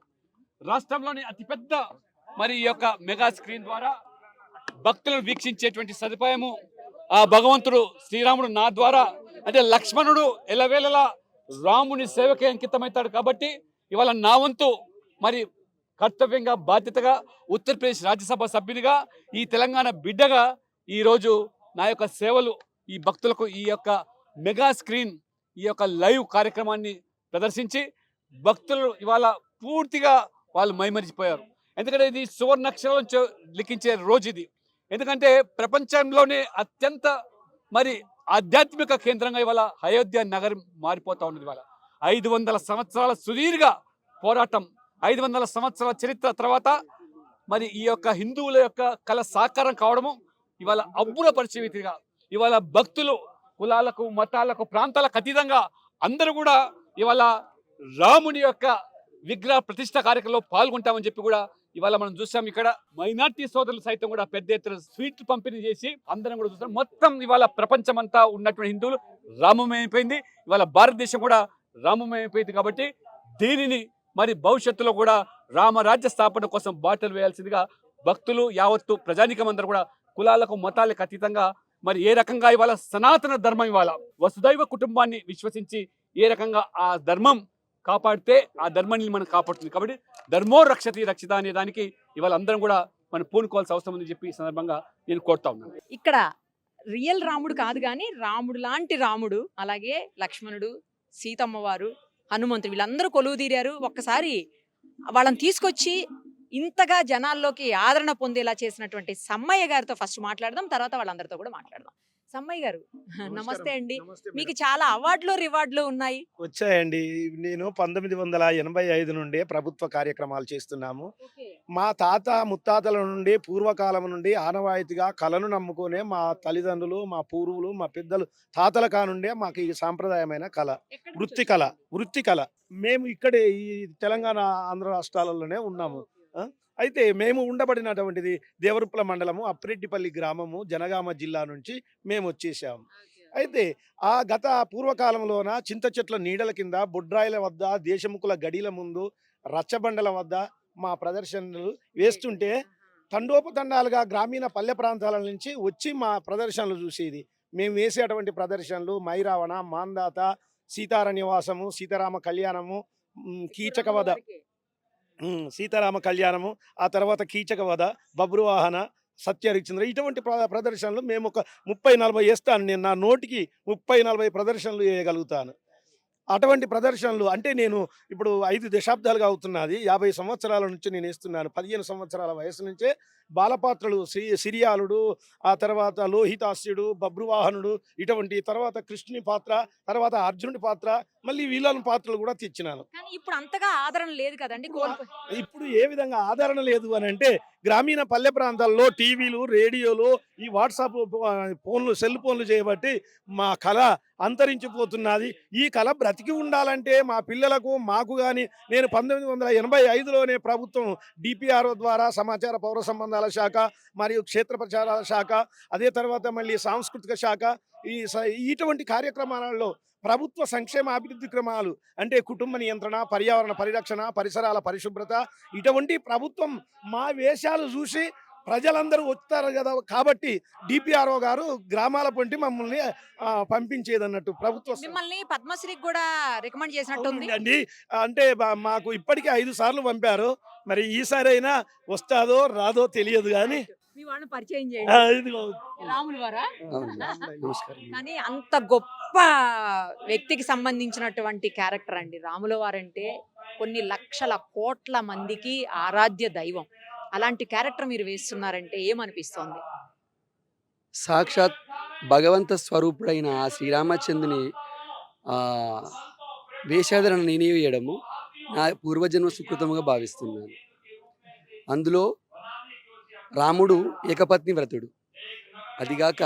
S12: రాష్ట్రంలోని అతిపెద్ద మరి ఈ యొక్క మెగా స్క్రీన్ ద్వారా భక్తులను వీక్షించేటువంటి సదుపాయము ఆ భగవంతుడు శ్రీరాముడు నా ద్వారా, అంటే లక్ష్మణుడు ఎల్లవేళలా రాముని సేవకే అంకితమవుతాడు కాబట్టి ఇవాళ నా వంతు మరి కర్తవ్యంగా, బాధ్యతగా ఉత్తరప్రదేశ్ రాజ్యసభ సభ్యునిగా, ఈ తెలంగాణ బిడ్డగా ఈరోజు నా యొక్క సేవలు ఈ భక్తులకు ఈ యొక్క మెగా స్క్రీన్, ఈ యొక్క లైవ్ కార్యక్రమాన్ని ప్రదర్శించి భక్తులు ఇవాళ పూర్తిగా వాళ్ళు మైమరిచిపోయారు. ఎందుకంటే ఇది సువర్ణాక్షరాలను లిఖించే రోజు ఇది. ఎందుకంటే ప్రపంచంలోనే అత్యంత మరి ఆధ్యాత్మిక కేంద్రంగా ఇవాళ అయోధ్య నగరం మారిపోతా ఉన్నది. ఇవాళ 500 సంవత్సరాల సుదీర్ఘ పోరాటం, 500 సంవత్సరాల చరిత్ర తర్వాత మరి ఈ యొక్క హిందువుల యొక్క కళ సాకారం కావడము ఇవాళ అబ్బుర పరిచయగా ఇవాళ భక్తులు కులాలకు, మతాలకు, ప్రాంతాలకు అతీతంగా అందరూ కూడా ఇవాళ రాముని యొక్క విగ్రహ ప్రతిష్ట కార్యక్రమంలో పాల్గొంటామని చెప్పి కూడా ఇవాళ మనం చూసాం. ఇక్కడ మైనార్టీ సోదరులు సైతం కూడా పెద్ద ఎత్తున స్వీట్లు పంపిణీ చేసి అందరం కూడా చూస్తాం. మొత్తం ఇవాళ ప్రపంచమంతా ఉన్నటువంటి హిందువులు రామమయమైపోయింది, ఇవాళ భారతదేశం కూడా రామమయమైపోయింది. కాబట్టి దీనిని మరి భవిష్యత్తులో కూడా రామరాజ్య స్థాపన కోసం బాటలు వేయాల్సిందిగా భక్తులు యావత్తు ప్రజానికం అందరూ కూడా కులాలకు, మతాలకు అతీతంగా మరి ఏ రకంగా ఇవాళ సనాతన ధర్మం ఇవాళ వసుదైవ కుటుంబాన్ని విశ్వసించి ఏ రకంగా ఆ ధర్మం కాపాడితే ఆ ధర్మాన్ని మనం కాపాడుతుంది. కాబట్టి ధర్మో రక్షతి రక్షిత అనే దానికి ఇవాళ అందరం కూడా మనం పూనుకోవాల్సిన అవసరం ఉందని చెప్పి ఈ సందర్భంగా నేను కోరుతా ఉన్నాను.
S1: ఇక్కడ రియల్ రాముడు కాదు కానీ రాముడు లాంటి రాముడు, అలాగే లక్ష్మణుడు, సీతమ్మవారు, హనుమంతుడు వీళ్ళందరూ కొలువు తీరారు. ఒక్కసారి వాళ్ళని తీసుకొచ్చి ఇంతగా జనాల్లోకి ఆదరణ పొందేలా చేసినటువంటి సమ్మయ్య గారితో ఫస్ట్ మాట్లాడదాం, తర్వాత వాళ్ళందరితో కూడా మాట్లాడదాం. సమ్మయ్య గారు నమస్తే అండి. మీకు చాలా అవార్డులు రివార్డులు ఉన్నాయి.
S13: వచ్చాయండి. నేను 1985 నుండి ప్రభుత్వ కార్యక్రమాలు చేస్తున్నాము. మా తాత ముత్తాతల నుండి పూర్వకాలం నుండి ఆనవాయితీగా కళను నమ్ముకునే మా తల్లిదండ్రులు, మా పూర్వులు, మా పెద్దలు తాతల కానుండే మాకు ఈ సాంప్రదాయమైన కళ, వృత్తి కళ. మేము ఇక్కడే ఈ తెలంగాణ ఆంధ్ర రాష్ట్రాలలోనే ఉన్నాము. అయితే మేము ఉండబడినటువంటిది దేవరుప్పల మండలము, అప్పిరెడ్డిపల్లి గ్రామము, జనగామ జిల్లా నుంచి మేము వచ్చేసాము. అయితే ఆ గత పూర్వకాలంలోన చింత చెట్ల నీడల కింద, బొడ్రాయిల వద్ద, దేశముఖుల గడిల ముందు, రచ్చబండల వద్ద మా ప్రదర్శనలు వేస్తుంటే తండోపతండాలుగా గ్రామీణ పల్లె ప్రాంతాల నుంచి వచ్చి మా ప్రదర్శనలు చూసేది. మేము వేసేటువంటి ప్రదర్శనలు మైరావణ, మాందాత, సీతారణ్యవాసము, సీతారామ కళ్యాణము, కీచకవధ, సీతారామ కళ్యాణము, ఆ తర్వాత కీచకవధ, బబ్రువాహన, సత్యహరిశ్చంద్ర, ఇటువంటి ప్రదర్శనలు మేము ఒక 30-40 వేస్తాను. నేను నా నోటికి 30-40 ప్రదర్శనలు వేయగలుగుతాను. అటువంటి ప్రదర్శనలు అంటే నేను ఇప్పుడు 5 దశాబ్దాలుగా అవుతున్నది. 50 సంవత్సరాల నుంచి నేను వేస్తున్నాను. 15 సంవత్సరాల వయసు నుంచే బాలపాత్రలు, సిరియాలుడు, ఆ తర్వాత లోహితాస్యుడు, బబ్రువాహనుడు, ఇటువంటి తర్వాత కృష్ణుని పాత్ర, తర్వాత అర్జునుడి పాత్ర, మళ్ళీ వీళ్ళని పాత్రలు కూడా తెచ్చినాను.
S1: కానీ ఇప్పుడు అంతగా ఆదరణ లేదు కదండి.
S13: ఇప్పుడు ఏ విధంగా ఆదరణ లేదు అని అంటే గ్రామీణ పల్లె ప్రాంతాల్లో టీవీలు, రేడియోలు, ఈ వాట్సాప్ ఫోన్లు, సెల్ ఫోన్లు చేయబట్టి మా కళ అంతరించిపోతున్నది. ఈ కళ బ్రతికి ఉండాలంటే మా పిల్లలకు, మాకు కానీ నేను 1985లోనే ప్రభుత్వం డిపిఆర్ఓ ద్వారా సమాచార పౌర సంబంధాల శాఖ మరియు క్షేత్ర ప్రచారాల శాఖ, అదే తర్వాత మళ్ళీ సాంస్కృతిక శాఖ, ఇటువంటి కార్యక్రమాలలో ప్రభుత్వ సంక్షేమ అభివృద్ధి క్రమాలు అంటే కుటుంబ నియంత్రణ, పర్యావరణ పరిరక్షణ, పరిసరాల పరిశుభ్రత, ఇటువంటి ప్రభుత్వం మా వేషాలు చూసి ప్రజలందరూ వస్తారు కదా. కాబట్టి డిపిఆర్ఓ గారు గ్రామాల పొంటి మమ్మల్ని పంపించేది అన్నట్టు ప్రభుత్వం.
S1: మిమ్మల్ని పద్మశ్రీకి కూడా రికమెండ్ చేసినట్టుంది
S13: అండి. అంటే మాకు ఇప్పటికే 5 సార్లు పంపారు. మరి ఈసారి అయినా వస్తాదో రాదో తెలియదు కానీ
S1: మీ వాళ్ళని పరిచయం చేయండి.
S13: ఇదిగో
S1: రాములు వారా?
S11: నమస్కారం.
S1: కానీ అంత గొప్ప వ్యక్తికి సంబంధించినటువంటి క్యారెక్టర్ అండి రాముల వారంటే. కొన్ని లక్షల కోట్ల మందికి ఆరాధ్య దైవం. అలాంటి క్యారెక్టర్ మీరు వేస్తున్నారంటే ఏమనిపిస్తోంది?
S11: సాక్షాత్ భగవంత స్వరూపుడైన ఆ శ్రీరామచంద్రుని వేషాధరణ నేనే వేయడము నా పూర్వజన్మ సుకృతముగా భావిస్తున్నాను. అందులో రాముడు ఏకపత్ని వ్రతుడు, అదిగాక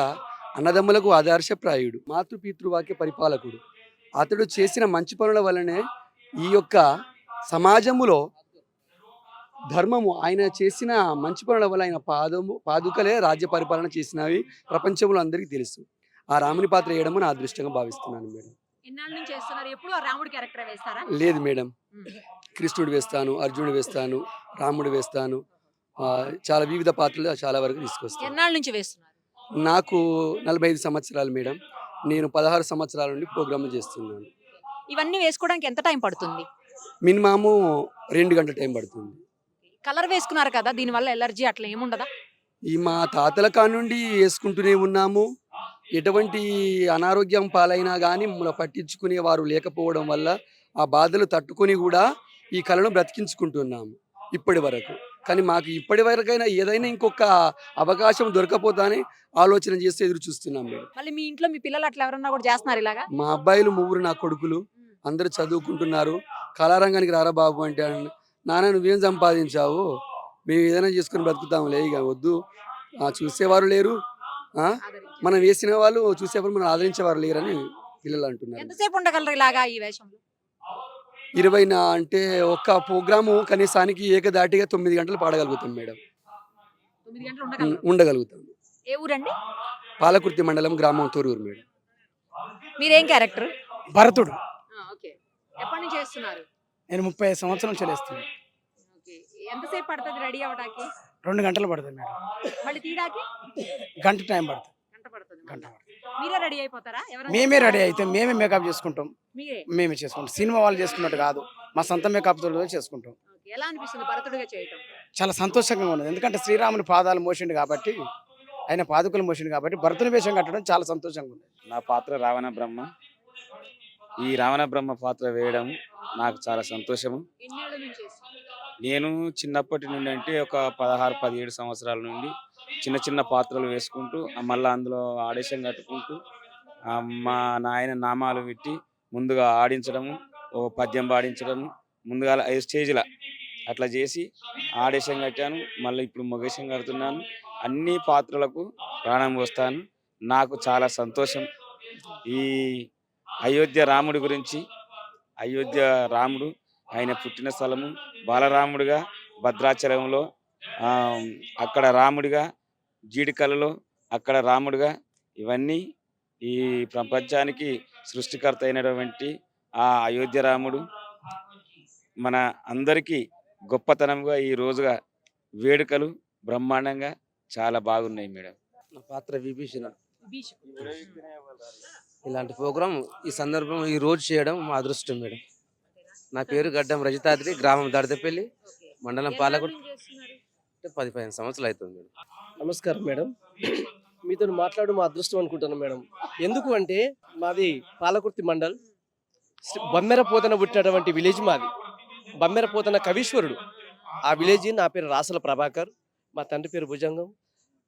S11: అన్నదమ్ములకు ఆదర్శప్రాయుడు, మాతృపితృవాక్య పరిపాలకుడు. అతడు చేసిన మంచి పనుల వల్లనే ఈ యొక్క సమాజములో ధర్మము, ఆయన చేసిన మంచి పనుల వల్ల ఆయన పాదుకలే రాజ్య పరిపాలన చేసినవి ప్రపంచంలో అందరికీ తెలుసు. ఆ రాముని పాత్ర వేయడము నా అదృష్టంగా భావిస్తున్నాను మేడం.
S1: ఎన్నాళ్ళ నుంచి చేస్తున్నారు? ఎప్పుడు ఆ రాముడి క్యారెక్టర్ వేస్తారా?
S11: లేదు మేడం, కృష్ణుడు వేస్తాను, అర్జునుడు వేస్తాను, రాముడు వేస్తాను, చాలా వివిధ పాత్రలు చాలా వరకు తీసుకొస్తాను.
S1: ఎన్నాళ్ళ నుంచి వేస్తున్నారు?
S11: నాకు 45 సంవత్సరాలు మేడం. నేను 16 సంవత్సరాల నుండి ప్రోగ్రామ్ చేస్తున్నాను.
S1: ఇవన్నీ వేసుకోవడానికి ఎంత టైం పడుతుంది?
S11: మినిమము 2 గంటల టైం పడుతుంది.
S1: కలర్ వేసుకున్నారు కదా, దీనివల్ల ఎలర్జీ అట్లా ఏముండదా?
S11: ఈ మా తాతల కానుండి వేసుకుంటూనే ఉన్నాము. ఎటువంటి అనారోగ్యం పాలైనా కానీ పట్టించుకునే వారు లేకపోవడం వల్ల ఆ బాధలు తట్టుకొని కూడా ఈ కళను బ్రతికించుకుంటున్నాము ఇప్పటి వరకు. కానీ మాకు ఇప్పటి వరకైనా ఏదైనా ఇంకొక అవకాశం దొరకపోతానే ఆలోచన చేస్తే ఎదురు చూస్తున్నాం మేడం.
S1: మళ్ళీ మీ ఇంట్లో మీ పిల్లలు అట్లా ఎవరన్నా కూడా చేస్తున్నారు ఇలాగా?
S11: మా అబ్బాయిలు 3 నా కొడుకులు అందరూ చదువుకుంటున్నారు. కళారంగానికి రారా బాబు అంటే, నాన్న నువ్వేం సంపాదించావు, మేము ఏదైనా చేసుకుని బ్రతుకుతాంలే, ఇక వద్దు, చూసేవారు లేరు, మనం వేసిన వాళ్ళు చూసేవారు మనం ఆదరించేవారు లేరని పిల్లలు అంటున్నారు.
S1: ఎంతసేపు ఉండగలరు ఇలాగా ఈ వేషంలో?
S11: 20 అంటే ఒక్క ప్రోగ్రాము కనీసానికి ఏకదాటిగా 9 గంటలు పాడగలుగుతాం మేడం.
S1: 9 గంటలు
S11: ఉండగలుగుతాం.
S1: ఏ ఊరండి?
S11: పాలకుర్తి మండలం, గ్రామం తొరూరు మేడం.
S1: మీరేం క్యారెక్టర్?
S5: భరతుడు.
S1: ఓకే. ఎప్పటి నుంచి చేస్తున్నారు?
S5: నేను 35 సంవత్సరాల నుంచి చేస్తాను.
S1: ఓకే. ఎంతసేపు పడుతుంది రెడీ అవ్వడానికి?
S5: 2 గంటలు పడుతుంది మేడం.
S1: మళ్ళీ తీయడానికి
S5: గంట టైం పడుతుంది.
S1: గంట పడుతుంది.
S5: కంటపడతాయి.
S1: మీరే రెడీ అయిపోతారా? ఎవరైనా
S5: మేమే రెడీ అయితే మేమే మేకప్ చేసుకుంటాం,
S1: మీరే?
S5: మేమే చేసుకుంటాం. సినిమా వాళ్ళు చేసుకున్నట్టు కాదు, మా సొంత మేకప్ తో చేసుకుంటాం.
S1: ఓకే. ఎలా అనిపిస్తుంది భరతుడిగా చేయటం?
S5: చాలా సంతోషంగా ఉన్నది, ఎందుకంటే శ్రీరాముని పాదాలు మోసిండు కాబట్టి, ఆయన పాదుకలు మోసిండు కాబట్టి భరతుని వేషం కట్టడం చాలా సంతోషంగా ఉంది.
S6: నా పాత్ర రావణ బ్రహ్మ. ఈ రావణ బ్రహ్మ పాత్ర వేయడం నాకు చాలా సంతోషము.
S1: ఎన్నేళ్ల నుంచి చేస్తున్నారు?
S6: నేను చిన్నప్పటి నుండి అంటే ఒక 16-17 సంవత్సరాల నుండి చిన్న చిన్న పాత్రలు వేసుకుంటూ మళ్ళీ అందులో ఆడిషన్ కట్టుకుంటూ మా నాయన నామాలు పెట్టి ముందుగా ఆడించడము, ఓ పద్యం పాడించడము, ముందుగా స్టేజ్లో అట్లా చేసి ఆడిషన్ కట్టాను. మళ్ళీ ఇప్పుడు మొగేషన్ కడుతున్నాను. అన్ని పాత్రలకు ప్రాణం పోస్తాను. నాకు చాలా సంతోషం. ఈ అయోధ్య రాముడి గురించి, అయోధ్య రాముడు ఆయన పుట్టిన స్థలము, బాలరాముడిగా భద్రాచలంలో, అక్కడ రాముడిగా జీడికలలో, అక్కడ రాముడిగా, ఇవన్నీ ఈ ప్రపంచానికి సృష్టికర్త అయినటువంటి ఆ అయోధ్య రాముడు మన అందరికీ గొప్పతనంగా ఈ రోజుగా వేడుకలు బ్రహ్మాండంగా చాలా బాగున్నాయి మేడం.
S11: నా పాత్ర విభీషణ.
S1: విభీషణుడు.
S11: ఇలాంటి ప్రోగ్రాం ఈ సందర్భం ఈ రోజు చేయడం మా అదృష్టం మేడం. నా పేరు గడ్డం రజితాద్రి, గ్రామం దడదపల్లి, మండలం పాలకొట్టు. 10-15 సంవత్సరాలు అవుతుంది మేడం.
S14: నమస్కారం మేడం. మీతో మాట్లాడడం మా అదృష్టం అనుకుంటున్నాను మేడం. ఎందుకు అంటే మాది పాలకుర్తి మండల్, బమ్మెరపోతన పుట్టినటువంటి విలేజ్ మాది. బమ్మెరపోతన కవీశ్వరుడు ఆ విలేజ్. నా పేరు రాసల ప్రభాకర్, మా తండ్రి పేరు భుజంగం.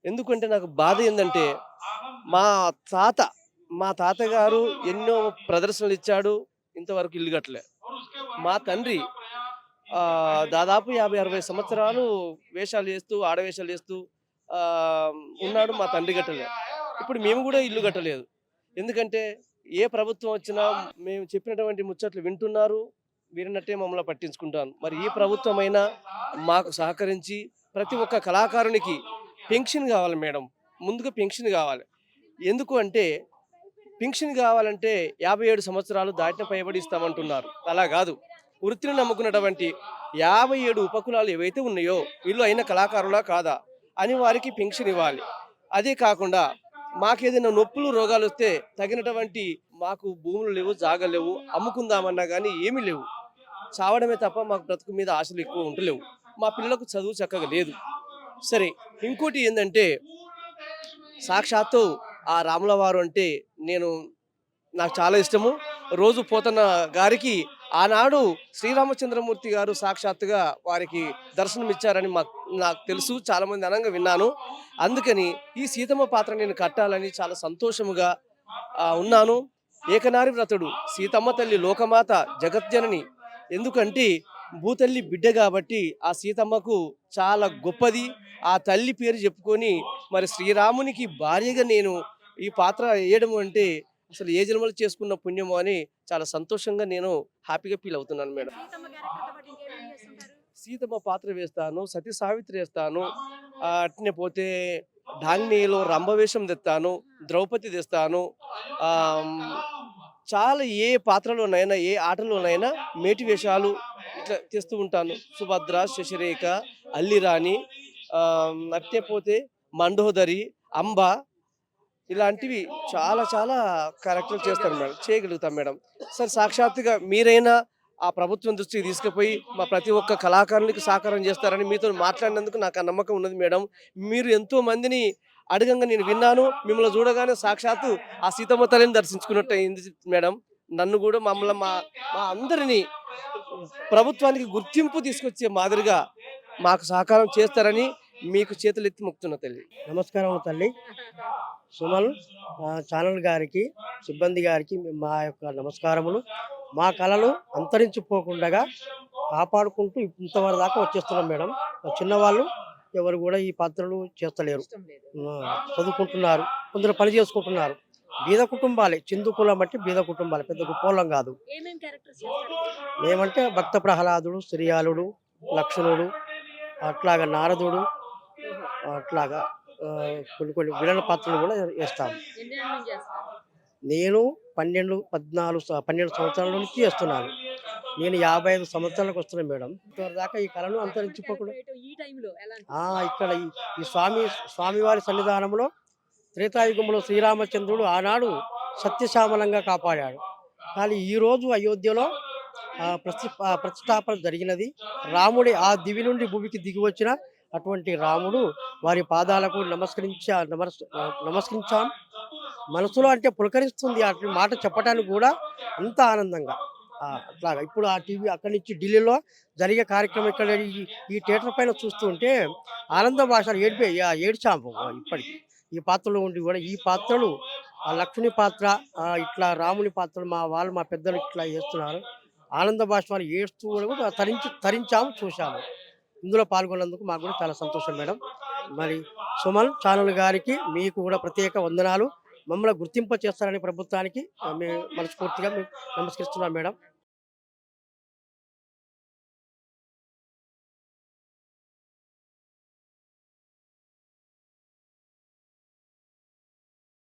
S14: ఎందుకంటే నాకు బాధ ఏంటంటే మా తాతగారు ఎన్నో ప్రదర్శనలు ఇచ్చాడు, ఇంతవరకు ఇల్లు కట్టలే. మా తండ్రి దాదాపు 50-60 సంవత్సరాలు వేషాలు చేస్తూ, ఆడవేషాలు చేస్తూ ఉన్నాడు. మా తండ్రి కట్టలే. ఇప్పుడు మేము కూడా ఇల్లు కట్టలేదు. ఎందుకంటే ఏ ప్రభుత్వం వచ్చినా మేము చెప్పినటువంటి ముచ్చట్లు వింటున్నారు, వినట్టే మమ్మల్ని పట్టించుకుంటాను. మరి ఈ ప్రభుత్వం అయినా మాకు సహకరించి ప్రతి ఒక్క కళాకారునికి పెన్షన్ కావాలి మేడం. ముందుగా పెన్షన్ కావాలి. ఎందుకు అంటే పెన్షన్ కావాలంటే 57 సంవత్సరాలు దాటిన పైబడి ఇస్తామంటున్నారు. అలా కాదు, వృత్తిని నమ్ముకున్నటువంటి 57 ఉపకులాలు ఏవైతే ఉన్నాయో వీళ్ళు అయిన కళాకారులా కాదా అని వారికి పెన్షన్ ఇవ్వాలి. అదే కాకుండా మాకేదైనా నొప్పులు రోగాలు వస్తే తగినటువంటి మాకు భూములు లేవు, జాగలు లేవు, అమ్ముకుందామన్నా కానీ ఏమీ లేవు. చావడమే తప్ప మాకు బ్రతుకు మీద ఆశలు ఎక్కువ ఉంటలేవు. మా పిల్లలకు చదువు చక్కగా లేదు. సరే, ఇంకోటి ఏంటంటే సాక్షాత్తు ఆ రాముల వారు అంటే నాకు చాలా ఇష్టము. రోజు పోతన్న గారికి ఆనాడు శ్రీరామచంద్రమూర్తి గారు సాక్షాత్తుగా వారికి దర్శనం ఇచ్చారని నాకు తెలుసు, చాలా మంది అనంగా విన్నాను. అందుకని ఈ సీతమ్మ పాత్ర నేను కట్టాలని చాలా సంతోషముగా ఉన్నాను. ఏకనారి వ్రతుడు, సీతమ్మ తల్లి లోకమాత, జగజ్జనని. ఎందుకంటే భూతల్లి బిడ్డ కాబట్టి ఆ సీతమ్మకు చాలా గొప్పది. ఆ తల్లి పేరు చెప్పుకొని మరి శ్రీరామునికి భార్యగా నేను ఈ పాత్ర వేయడం అంటే అసలు ఏ జన్మలు చేసుకున్న పుణ్యమో అని చాలా సంతోషంగా నేను హ్యాపీగా ఫీల్ అవుతున్నాను మేడం. సీతమ్మ పాత్ర వేస్తాను, సతీ సావిత్రి వేస్తాను, అట్నే పోతే ఢాంగ్నీలో రంభవేషం తెస్తాను, ద్రౌపది తెస్తాను. చాలా ఏ పాత్రలోనైనా ఏ ఆటలోనైనా మేటి వేషాలు ఇట్లా తెస్తూ ఉంటాను. సుభద్ర, శశిరేఖ, అల్లిరాణి, అట్నే పోతే మండోదరి, అంబ, ఇలాంటివి చాలా చాలా క్యారెక్టర్లు చేస్తాను మేడం, చేయగలుగుతాం మేడం. సరే, సాక్షాత్తుగా మీరైనా ఆ ప్రభుత్వం దృష్టికి తీసుకుపోయి మా ప్రతి ఒక్క కళాకారునికి సహకారం చేస్తారని మీతో మాట్లాడినందుకు నాకు ఆ నమ్మకం ఉన్నది మేడం. మీరు ఎంతో మందిని అడగంగా నేను విన్నాను. మిమ్మల్ని చూడగానే సాక్షాత్తు ఆ సీతమ్మ తల్లిని దర్శించుకున్నట్టు అయింది మేడం. నన్ను కూడా మమ్మల్ని మా అందరినీ ప్రభుత్వానికి గుర్తింపు తీసుకొచ్చే మాదిరిగా మాకు సహకారం చేస్తారని మీకు చేతులు ఎత్తి మొక్కుతున్న తల్లి. నమస్కారం తల్లి. సుమన్ ఛానల్ గారికి, సిబ్బంది గారికి మా యొక్క నమస్కారములు. మా కళలు అంతరించిపోకుండా కాపాడుకుంటూ ఇంతవరకు దాకా వచ్చేస్తున్నాం మేడం. చిన్నవాళ్ళు ఎవరు కూడా ఈ పాత్రలు చేస్తలేరు, చదువుకుంటున్నారు, కొందరు పని చేసుకుంటున్నారు. బీద కుటుంబాలే, చిందు కులం బట్టి బీద కుటుంబాలే, పెద్ద గొప్పలం కాదు. మేమంటే భక్త ప్రహ్లాదుడు, శ్రీయాలుడు, లక్ష్మణుడు, అట్లాగా నారదుడు, అట్లాగా కొన్ని విలన పాత్రలు కూడా వేస్తాము. నేను 12 సంవత్సరాల నుంచి చేస్తున్నాను. నేను 55 సంవత్సరాలకు వస్తున్నాను మేడం. దాకా ఈ కళను అంతరించిపోకుండా ఇక్కడ ఈ స్వామివారి సన్నిధానంలో
S5: త్రేతాయుగంలో శ్రీరామచంద్రుడు ఆనాడు సత్యశ్యామలంగా కాపాడాడు. కానీ ఈరోజు అయోధ్యలో ప్రతిష్టాపన జరిగినది. రాముడి ఆ దివి నుండి భూమికి దిగి వచ్చిన అటువంటి రాముడు వారి పాదాలకు నమస్కరించాం. మనసులో అంటే పులకరిస్తుంది అటు మాట చెప్పడానికి కూడా అంత ఆనందంగా. అట్లాగా ఇప్పుడు ఆ టీవీ అక్కడి నుంచి ఢిల్లీలో జరిగే కార్యక్రమం ఇక్కడ ఈ థియేటర్ పైన చూస్తుంటే ఆనంద భాషలు ఏడ్చాము ఇప్పటికి. ఈ పాత్రలో ఉండి కూడా ఈ పాత్రలు ఆ లక్ష్మణి పాత్ర ఇట్లా రాముని పాత్రలు మా పెద్దలు ఇట్లా చేస్తున్నారు. ఆనంద భాషలు ఏడుస్తూ కూడా తరించాము, చూశాము. ఇందులో పాల్గొన్నందుకు మాకు కూడా చాలా సంతోషం మేడం. మరి సుమన్ ఛానల్ గారికి మీకు కూడా ప్రత్యేక వందనాలు. మమ్మల్ని గుర్తింప చేస్తారని ప్రభుత్వానికి మేము మనస్ఫూర్తిగా నమస్కరిస్తున్నాం మేడం.